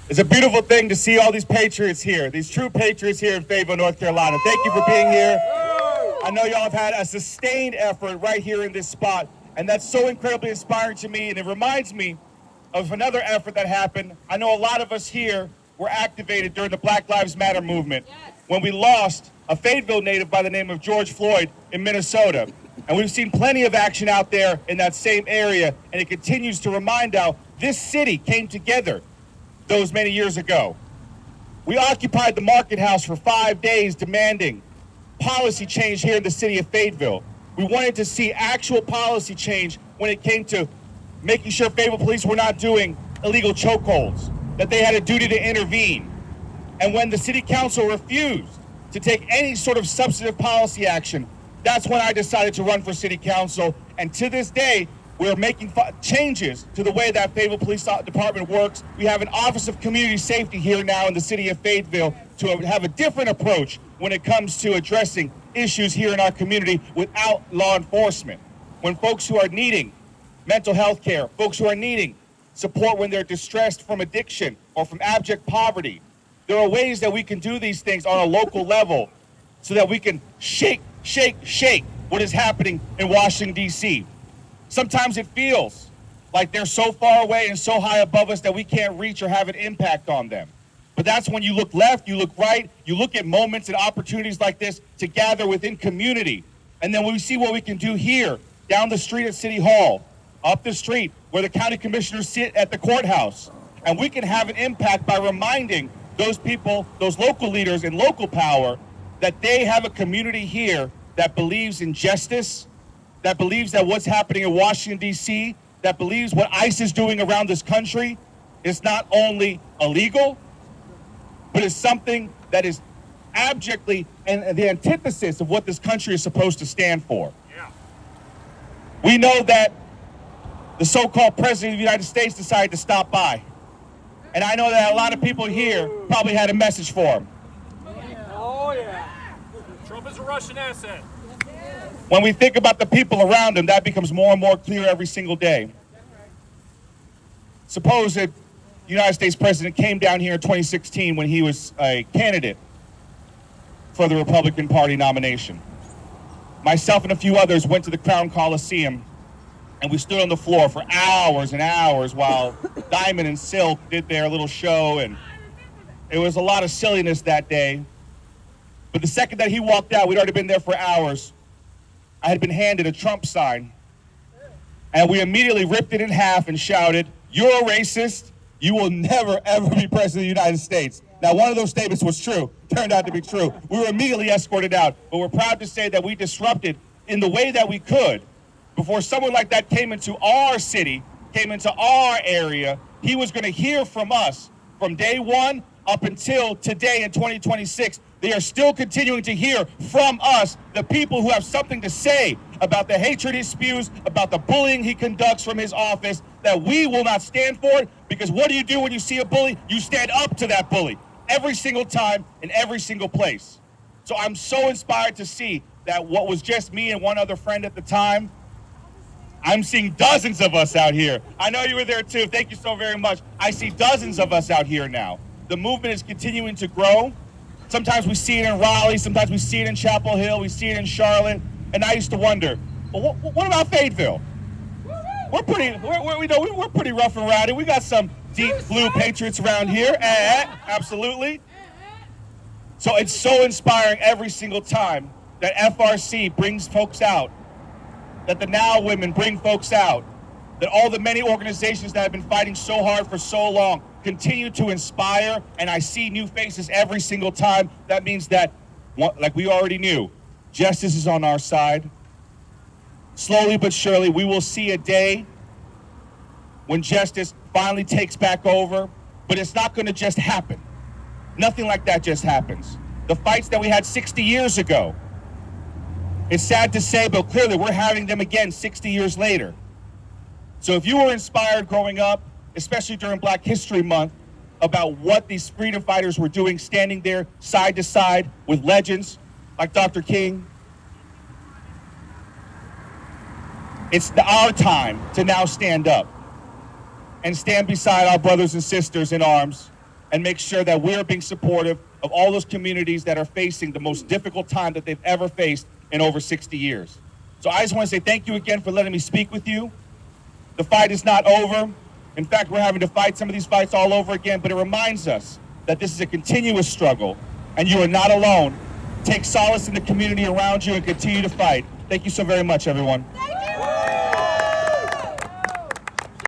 It's a beautiful thing to see all these patriots here, these true patriots here in Fayetteville, North Carolina. Thank you for being here. I know y'all have had a sustained effort right here in this spot, and that's so incredibly inspiring to me, and it reminds me of another effort that happened. I know a lot of us here were activated during the Black Lives Matter movement when we lost a Fayetteville native by the name of George Floyd in Minnesota. And we've seen plenty of action out there in that same area, and it continues to remind how this city came together those many years ago. We occupied the Market House for 5 days demanding policy change here in the city of Fayetteville. We wanted to see actual policy change when it came to making sure Fayetteville police were not doing illegal chokeholds, that they had a duty to intervene. And when the city council refused to take any sort of substantive policy action, that's when I decided to run for city council. And to this day, we're making changes to the way that Fayetteville Police Department works. We have an Office of Community Safety here now in the city of Fayetteville to have a different approach when it comes to addressing issues here in our community without law enforcement. When folks who are needing mental health care, folks who are needing support when they're distressed from addiction or from abject poverty, there are ways that we can do these things on a local level so that we can shake what is happening in Washington, D.C. Sometimes it feels like they're so far away and so high above us that we can't reach or have an impact on them. But that's when you look left, you look right, you look at moments and opportunities like this to gather within community. And then we see what we can do here, down the street at City Hall, up the street where the county commissioners sit at the courthouse. And we can have an impact by reminding those people, those local leaders in local power, that they have a community here that believes in justice, that believes that what's happening in Washington, D.C., that believes what ICE is doing around this country is not only illegal, but is something that is abjectly and the antithesis of what this country is supposed to stand for. Yeah. We know that the so-called president of the United States decided to stop by. And I know that a lot of people here probably had a message for him. Oh, yeah. Trump is a Russian asset. When we think about the people around him, that becomes more and more clear every single day. Suppose that the United States president came down here in 2016 when he was a candidate for the Republican Party nomination. Myself and a few others went to the Crown Coliseum, and we stood on the floor for hours and hours while Diamond and Silk did their little show, and it was a lot of silliness that day. But the second that he walked out, we'd already been there for hours, I had been handed a Trump sign, and we immediately ripped it in half and shouted, "You're a racist. You will never, ever be president of the United States." Now, one of those statements was true, turned out to be true. We were immediately escorted out, but we're proud to say that we disrupted in the way that we could. Before someone like that came into our city, came into our area, he was going to hear from us from day one up until today in 2026. They are still continuing to hear from us, the people who have something to say about the hatred he spews, about the bullying he conducts from his office, that we will not stand for it, because what do you do when you see a bully? You stand up to that bully every single time in every single place. So I'm so inspired to see that what was just me and one other friend at the time, I'm seeing dozens of us out here. I know you were there too. Thank you so very much. I see dozens of us out here now. The movement is continuing to grow. Sometimes we see it in Raleigh, sometimes we see it in Chapel Hill, we see it in Charlotte, and I used to wonder, well, what about Fayetteville? We're pretty rough and rowdy. We got some deep blue patriots around here. Absolutely. So it's so inspiring every single time that FRC brings folks out, that the Now Women bring folks out, that all the many organizations that have been fighting so hard for so long continue to inspire, and I see new faces every single time. That means that, like we already knew, justice is on our side. Slowly but surely, we will see a day when justice finally takes back over, but it's not going to just happen. Nothing like that just happens. The fights that we had 60 years ago, it's sad to say, but clearly we're having them again 60 years later. So if you were inspired growing up, especially during Black History Month, about what these freedom fighters were doing, standing there side to side with legends like Dr. King, it's our time to now stand up and stand beside our brothers and sisters in arms and make sure that we're being supportive of all those communities that are facing the most difficult time that they've ever faced in over 60 years. So I just want to say thank you again for letting me speak with you. The fight is not over. In fact, we're having to fight some of these fights all over again, but it reminds us that this is a continuous struggle, and you are not alone. Take solace in the community around you and continue to fight. Thank you so very much, everyone.